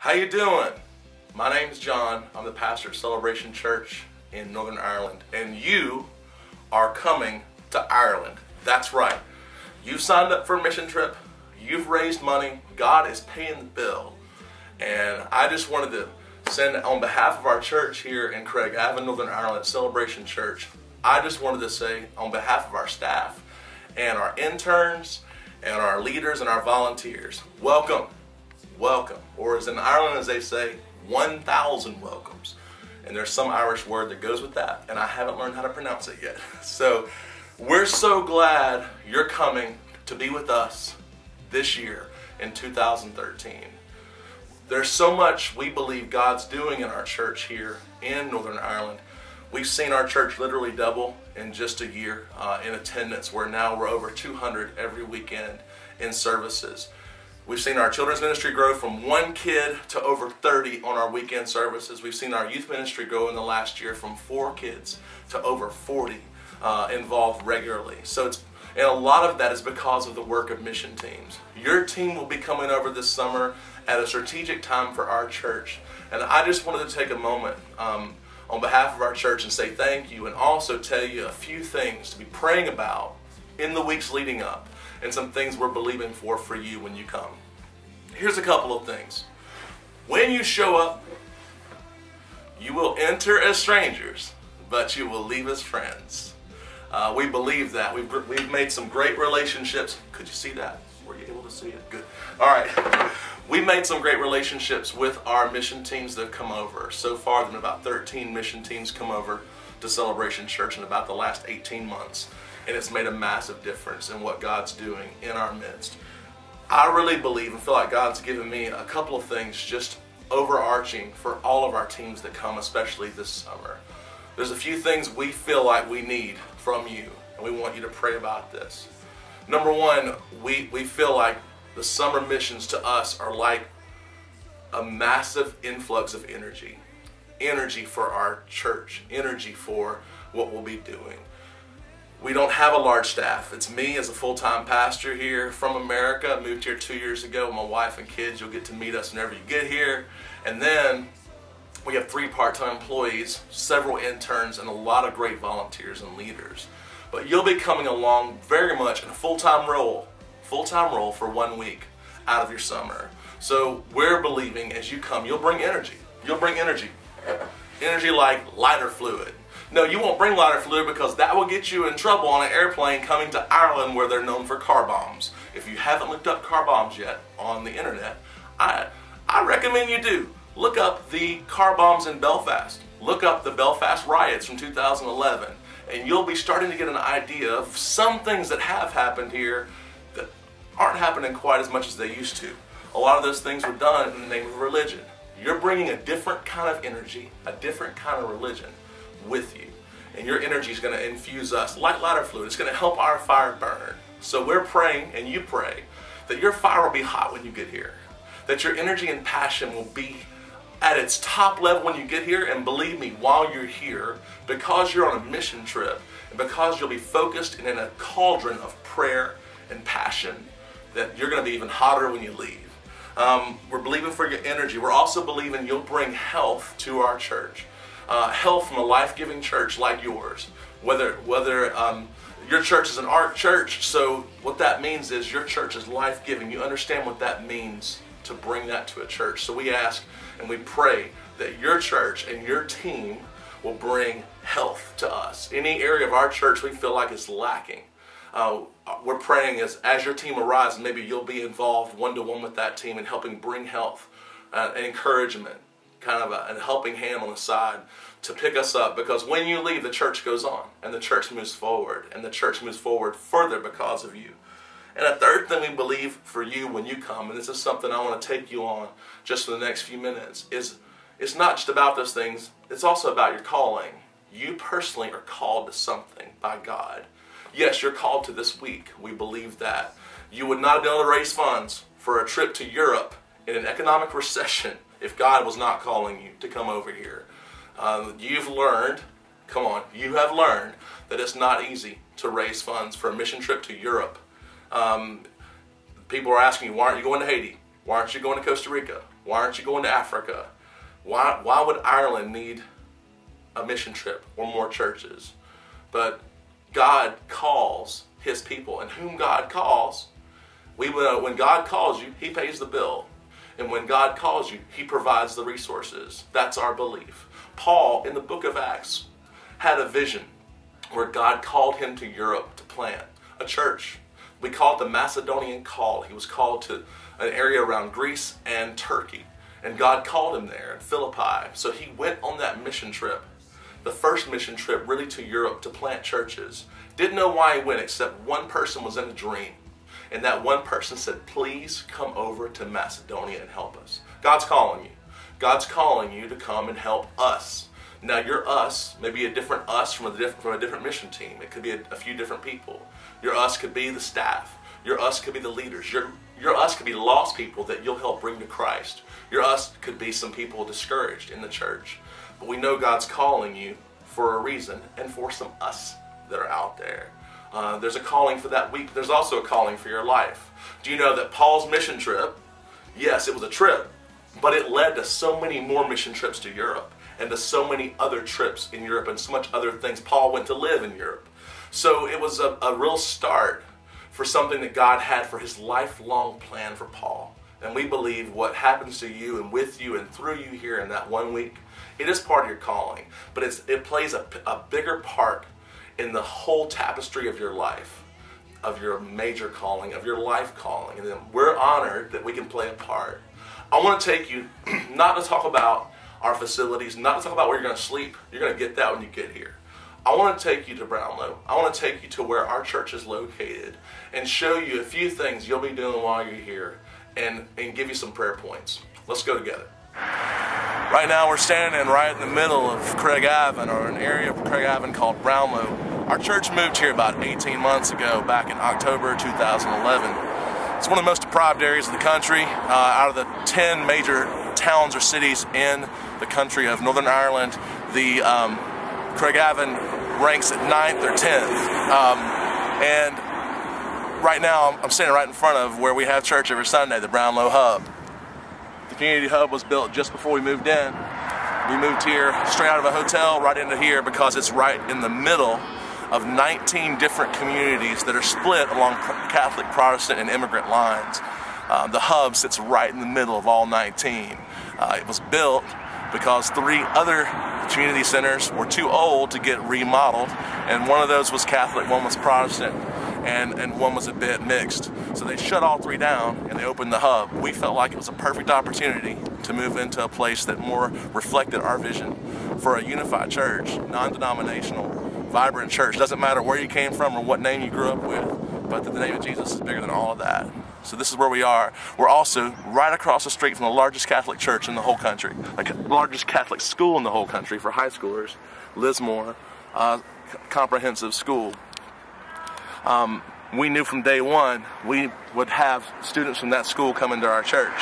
How you doing? My name's John. I'm the pastor of Celebration Church in Northern Ireland, and you are coming to Ireland. That's right. You've signed up for a mission trip. You've raised money. God is paying the bill. And I just wanted to send, on behalf of our church here in Craigavon, Northern Ireland, Celebration Church, I just wanted to say on behalf of our staff and our interns and our leaders and our volunteers, welcome, welcome. Or as in Ireland, as they say, 1,000 welcomes. And there's some Irish word that goes with that, and I haven't learned how to pronounce it yet. So we're so glad you're coming to be with us this year in 2013. There's so much we believe God's doing in our church here in Northern Ireland. We've seen our church literally double in just a year in attendance, where now we're over 200 every weekend in services. We've seen our children's ministry grow from 1 kid to over 30 on our weekend services. We've seen our youth ministry grow in the last year from 4 kids to over 40 involved regularly. And a lot of that is because of the work of mission teams. Your team will be coming over this summer at a strategic time for our church. And I just wanted to take a moment on behalf of our church and say thank you, and also tell you a few things to be praying about in the weeks leading up, and some things we're believing for you when you come. Here's a couple of things. When you show up, you will enter as strangers, but you will leave as friends. We believe that. We've made some great relationships. Could you see that? Were you able to see it? Good. All right. We've made some great relationships with our mission teams that have come over. So far, there have been about 13 mission teams come over to Celebration Church in about the last 18 months. And it's made a massive difference in what God's doing in our midst. I really believe and feel like God's given me a couple of things just overarching for all of our teams that come, especially this summer. There's a few things we feel like we need from you, and we want you to pray about this. Number one, we feel like the summer missions to us are like a massive influx of energy. Energy for our church, energy for what we'll be doing. We don't have a large staff. It's me as a full-time pastor here from America. I moved here 2 years ago with my wife and kids. You'll get to meet us whenever you get here. And then we have 3 part-time employees, several interns, and a lot of great volunteers and leaders. But you'll be coming along very much in a full-time role for 1 week out of your summer. So we're believing as you come, you'll bring energy. You'll bring energy. Energy like lighter fluid. No, you won't bring lighter fluid, because that will get you in trouble on an airplane coming to Ireland, where they're known for car bombs. If you haven't looked up car bombs yet on the internet, I recommend you do. Look up the car bombs in Belfast. Look up the Belfast riots from 2011, and you'll be starting to get an idea of some things that have happened here that aren't happening quite as much as they used to. A lot of those things were done in the name of religion. You're bringing a different kind of energy, a different kind of religion with you. And your energy is going to infuse us like lighter fluid. It's going to help our fire burn. So we're praying, and you pray, that your fire will be hot when you get here. That your energy and passion will be at its top level when you get here. And believe me, while you're here, because you're on a mission trip, and because you'll be focused and in a cauldron of prayer and passion, that you're going to be even hotter when you leave. We're believing for your energy. We're also believing you'll bring health to our church. Health from a life-giving church like yours. Whether your church is an ARC church, so what that means is your church is life-giving. You understand what that means to bring that to a church. So we ask and we pray that your church and your team will bring health to us. Any area of our church we feel like is lacking, we're praying as your team arrives, maybe you'll be involved one-to-one with that team in helping bring health and encouragement, kind of a helping hand on the side to pick us up, because when you leave, the church goes on, and the church moves forward, and the church moves forward further because of you. And a third thing we believe for you when you come, and this is something I want to take you on just for the next few minutes, is it's not just about those things, it's also about your calling. You personally are called to something by God. Yes, you're called to this week. We believe that. You would not be able to raise funds for a trip to Europe in an economic recession if God was not calling you to come over here. You've learned, you have learned that it's not easy to raise funds for a mission trip to Europe. People are asking you, why aren't you going to Haiti? Why aren't you going to Costa Rica? Why aren't you going to Africa? Why would Ireland need a mission trip or more churches? But God calls his people, and whom God calls, when God calls you, he pays the bill. And when God calls you, he provides the resources. That's our belief. Paul, in the book of Acts, had a vision where God called him to Europe to plant a church. We call it the Macedonian call. He was called to an area around Greece and Turkey. And God called him there in Philippi. So he went on that mission trip, the first mission trip really to Europe to plant churches. Didn't know why he went, except one person was in a dream. And that one person said, please come over to Macedonia and help us. God's calling you. God's calling you to come and help us. Now your us may be a different us from a different mission team. It could be a few different people. Your us could be the staff. Your us could be the leaders. Your us could be lost people that you'll help bring to Christ. Your us could be some people discouraged in the church. But we know God's calling you for a reason and for some us that are out there. There's a calling for that week. There's also a calling for your life. Do you know that Paul's mission trip, yes, it was a trip, but it led to so many more mission trips to Europe and to so many other trips in Europe and so much other things. Paul went to live in Europe. So it was a real start for something that God had for his lifelong plan for Paul. And we believe what happens to you and with you and through you here in that 1 week, it is part of your calling, but it plays a bigger part in the whole tapestry of your life, of your major calling, of your life calling. And then we're honored that we can play a part. I want to take you not to talk about our facilities, not to talk about where you're going to sleep. You're going to get that when you get here. I want to take you to Brownlow. I want to take you to where our church is located and show you a few things you'll be doing while you're here and give you some prayer points. Let's go together. Right now we're standing right in the middle of Craigavon, or an area of Craigavon called Brownlow. Our church moved here about 18 months ago, back in October 2011. It's one of the most deprived areas of the country. Out of the 10 major towns or cities in the country of Northern Ireland, the Craigavon ranks at 9th or 10th. And right now I'm standing right in front of where we have church every Sunday, the Brownlow Hub. The community hub was built just before we moved in. We moved here straight out of a hotel right into here because it's right in the middle of 19 different communities that are split along Catholic, Protestant, and immigrant lines. The hub sits right in the middle of all 19. It was built because 3 other community centers were too old to get remodeled, and one of those was Catholic, one was Protestant, and one was a bit mixed. So they shut all 3 down and they opened the hub. We felt like it was a perfect opportunity to move into a place that more reflected our vision for a unified church, non-denominational, vibrant church. Doesn't matter where you came from or what name you grew up with, but that the name of Jesus is bigger than all of that. So this is where we are. We're also right across the street from the largest Catholic church in the whole country, like the largest Catholic school in the whole country for high schoolers, Lismore Comprehensive School. We knew from day one we would have students from that school come into our church.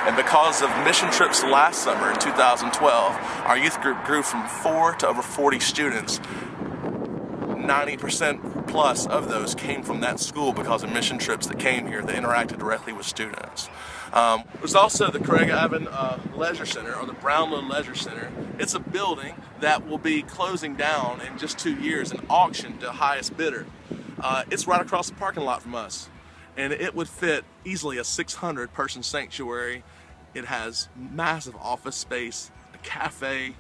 And because of mission trips last summer in 2012, our youth group grew from 4 to over 40 students. 90% plus of those came from that school because of mission trips that came here that interacted directly with students. There's also the Craigavon Leisure Center, or the Brownlow Leisure Center. It's a building that will be closing down in just 2 years and auctioned to highest bidder. It's right across the parking lot from us, and it would fit easily a 600-person sanctuary. It has massive office space, a cafe.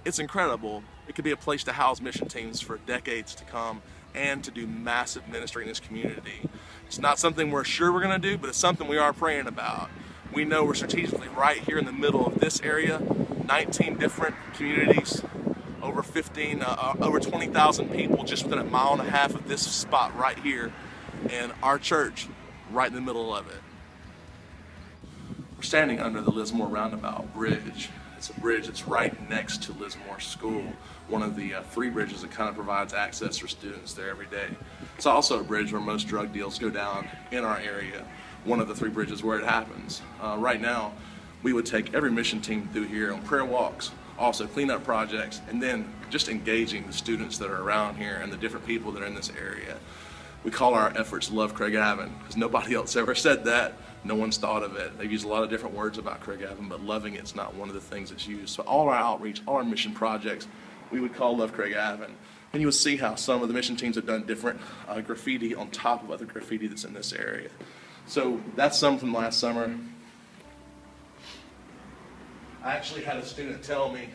It's incredible. It could be a place to house mission teams for decades to come and to do massive ministry in this community. It's not something we're sure we're going to do, but it's something we are praying about. We know we're strategically right here in the middle of this area, 19 different communities, over 20,000 people just within a mile and a half of this spot right here, and our church right in the middle of it. We're standing under the Lismore Roundabout Bridge. It's a bridge that's right next to Lismore School, one of the 3 bridges that kind of provides access for students there every day. It's also a bridge where most drug deals go down in our area, one of the 3 bridges where it happens. Right now, we would take every mission team through here on prayer walks, also cleanup projects, and then just engaging the students that are around here and the different people that are in this area. We call our efforts Love Craigavon because nobody else ever said that. No one's thought of it. They've used a lot of different words about Craigavon, but loving it's not one of the things that's used. So all our outreach, all our mission projects, we would call Love Craigavon. And you would see how some of the mission teams have done different graffiti on top of other graffiti that's in this area. So that's some from last summer. I actually had a student tell me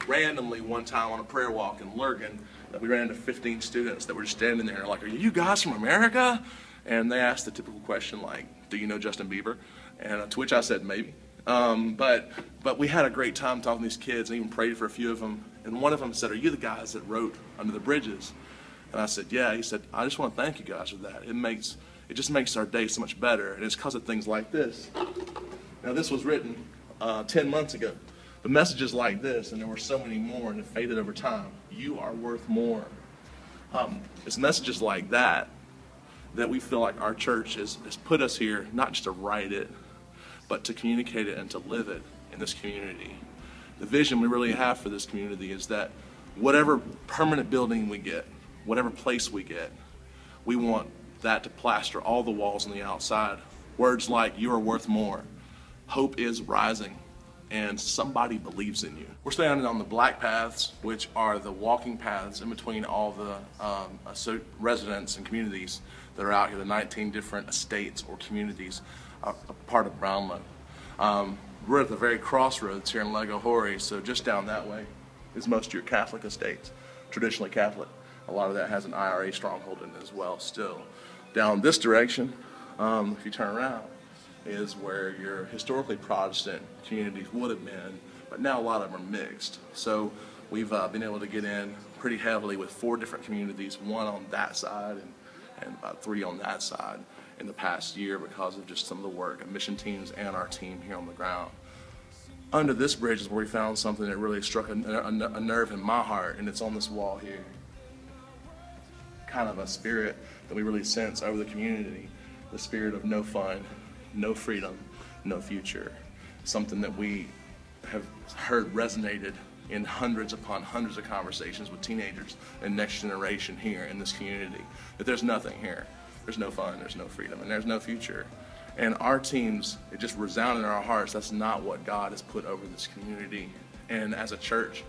randomly one time on a prayer walk in Lurgan that we ran into 15 students that were just standing there like, "Are you guys from America?" And they asked the typical question like, "Do you know Justin Bieber?" And to which I said, "Maybe." But we had a great time talking to these kids and even prayed for a few of them. And one of them said, "Are you the guys that wrote Under the Bridges?" And I said, "Yeah." He said, "I just want to thank you guys for that. It just makes our day so much better. And it's because of things like this." Now this was written 10 months ago. But messages like this, and there were so many more, and it faded over time. You are worth more. It's messages like that that we feel like our church has put us here, not just to write it, but to communicate it and to live it in this community. The vision we really have for this community is that whatever permanent building we get, whatever place we get, we want that to plaster all the walls on the outside. Words like, "You are worth more," "Hope is rising," and "Somebody believes in you." We're standing on the black paths, which are the walking paths in between all the residents and communities that are out here, the 19 different estates or communities a part of Brownlow. We're at the very crossroads here in Legohori, so just down that way is most of your Catholic estates, traditionally Catholic. A lot of that has an IRA stronghold in it as well still. Down this direction, if you turn around, is where your historically Protestant communities would have been, but now a lot of them are mixed. So we've been able to get in pretty heavily with 4 different communities, 1 on that side and about 3 on that side in the past year because of just some of the work of mission teams and our team here on the ground. Under this bridge is where we found something that really struck a nerve in my heart, and it's on this wall here. Kind of a spirit that we really sense over the community, the spirit of no fun, no freedom, no future. Something that we have heard resonated in hundreds upon hundreds of conversations with teenagers and next generation here in this community. That there's nothing here. There's no fun, there's no freedom, and there's no future. And our teams, it just resounded in our hearts, that's not what God has put over this community. And as a church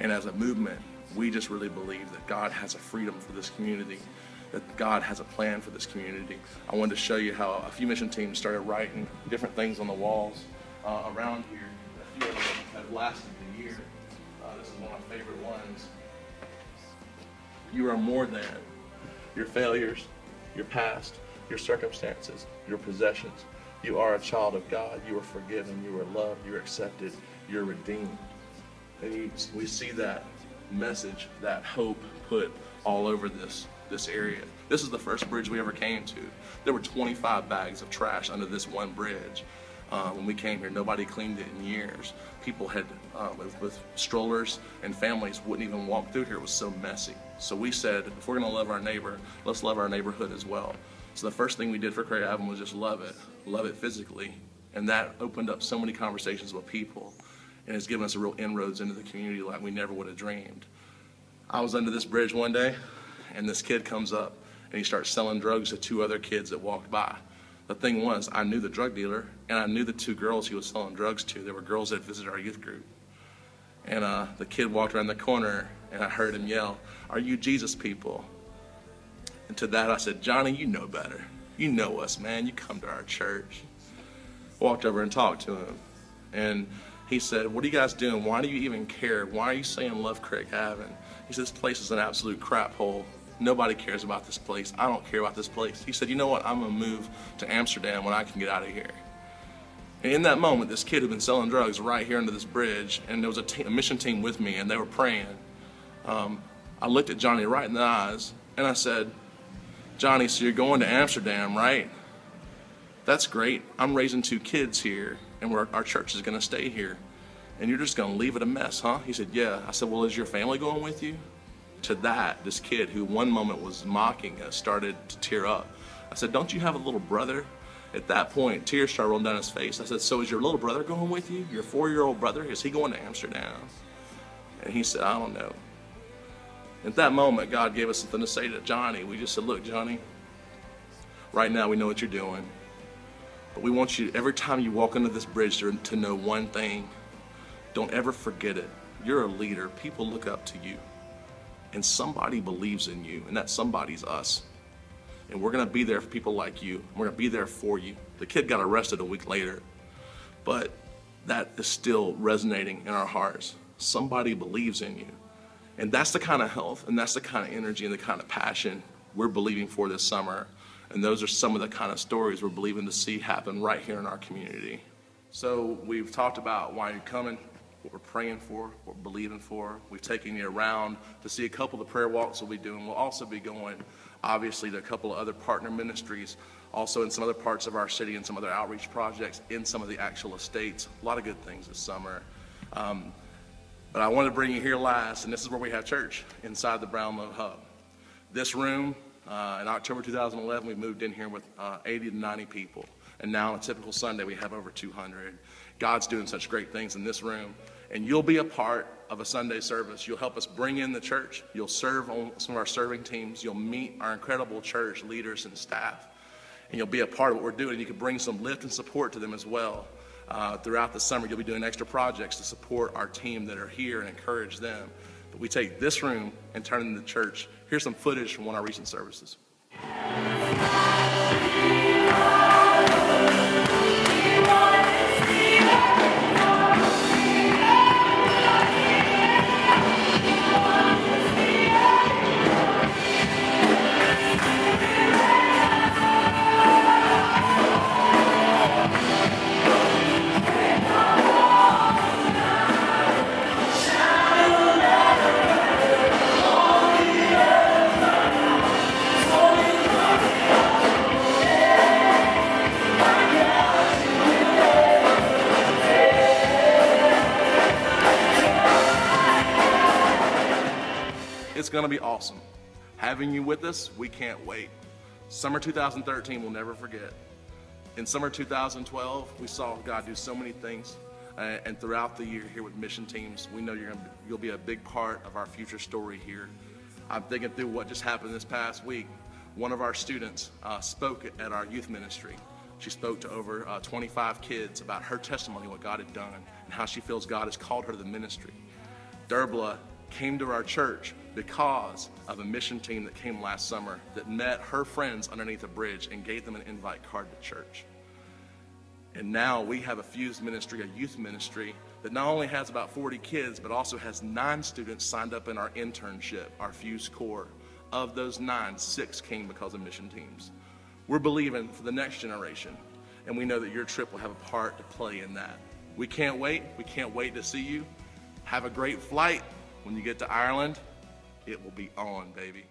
and as a movement, we just really believe that God has a freedom for this community, that God has a plan for this community. I wanted to show you how a few mission teams started writing different things on the walls around here. A few of them have lasted a year. This is one of my favorite ones. You are more than your failures, your past, your circumstances, your possessions. You are a child of God. You are forgiven. You are loved. You are accepted. You're redeemed. And we see that message, that hope put all over this area. This is the first bridge we ever came to. There were 25 bags of trash under this one bridge. When we came here, nobody cleaned it in years. People had, with strollers and families, wouldn't even walk through here. It was so messy. So we said, if we're going to love our neighbor, let's love our neighborhood as well. So the first thing we did for Craigavon was just love it physically. And that opened up so many conversations with people and has given us a real inroads into the community like we never would have dreamed. I was under this bridge one day, and this kid comes up and he starts selling drugs to 2 other kids that walked by. The thing was, I knew the drug dealer, and I knew the 2 girls he was selling drugs to. They were girls that visited our youth group. And the kid walked around the corner, and I heard him yell, "Are you Jesus people?" And to that I said, "Johnny, you know better. You know us, man. You come to our church." Walked over and talked to him. And he said, "What are you guys doing? Why do you even care? Why are you saying love Craigavon?" He said, "This place is an absolute crap hole. Nobody cares about this place. I don't care about this place." He said, "You know what? I'm going to move to Amsterdam when I can get out of here." And in that moment, this kid had been selling drugs right here under this bridge, and there was a mission team with me, and they were praying. I looked at Johnny right in the eyes, and I said, "Johnny, so you're going to Amsterdam, right? That's great. I'm raising 2 kids here, and our church is going to stay here. And you're just going to leave it a mess, huh?" He said, "Yeah." I said, "Well, is your family going with you?" To that, this kid who one moment was mocking us started to tear up. I said, "Don't you have a little brother?" At that point, tears started rolling down his face. I said, "So is your little brother going with you? Your 4-year-old brother? Is he going to Amsterdam?" And he said, "I don't know." At that moment, God gave us something to say to Johnny. We just said, look, Johnny, right now we know what you're doing, but we want you, every time you walk under this bridge, to know one thing. Don't ever forget it. You're a leader. People look up to you, and somebody believes in you, and that somebody's us. And we're going to be there for people like you. We're going to be there for you. The kid got arrested a week later, but that is still resonating in our hearts. Somebody believes in you. And that's the kind of health, and that's the kind of energy and the kind of passion we're believing for this summer. And those are some of the kind of stories we're believing to see happen right here in our community. So we've talked about why you're coming, what we're praying for, what we're believing for. We've taken you around to see a couple of the prayer walks we'll be doing. We'll also be going, obviously, to a couple of other partner ministries, also in some other parts of our city and some other outreach projects in some of the actual estates. A lot of good things this summer. But I wanted to bring you here last, and this is where we have church, inside the Brownlow Hub. This room, in October 2011, we moved in here with 80 to 90 people. And now on a typical Sunday, we have over 200. God's doing such great things in this room. And you'll be a part of a Sunday service. You'll help us bring in the church. You'll serve on some of our serving teams. You'll meet our incredible church leaders and staff. And you'll be a part of what we're doing. You can bring some lift and support to them as well. Throughout the summer, you'll be doing extra projects to support our team that are here and encourage them. But we take this room and turn it into church. Here's some footage from one of our recent services. It's going to be awesome. Having you with us, we can't wait. Summer 2013, we'll never forget. In summer 2012, we saw God do so many things. And throughout the year here with mission teams, we know you'll be a big part of our future story here. I'm thinking through what just happened this past week. One of our students spoke at our youth ministry. She spoke to over 25 kids about her testimony, what God had done, and how she feels God has called her to the ministry. Derbla came to our church because of a mission team that came last summer that met her friends underneath a bridge and gave them an invite card to church. And now we have a Fused ministry, a youth ministry, that not only has about 40 kids, but also has 9 students signed up in our internship, our Fused Corps. Of those 9, 6 came because of mission teams. We're believing for the next generation, and we know that your trip will have a part to play in that. We can't wait. We can't wait to see you. Have a great flight. When you get to Ireland, it will be on, baby.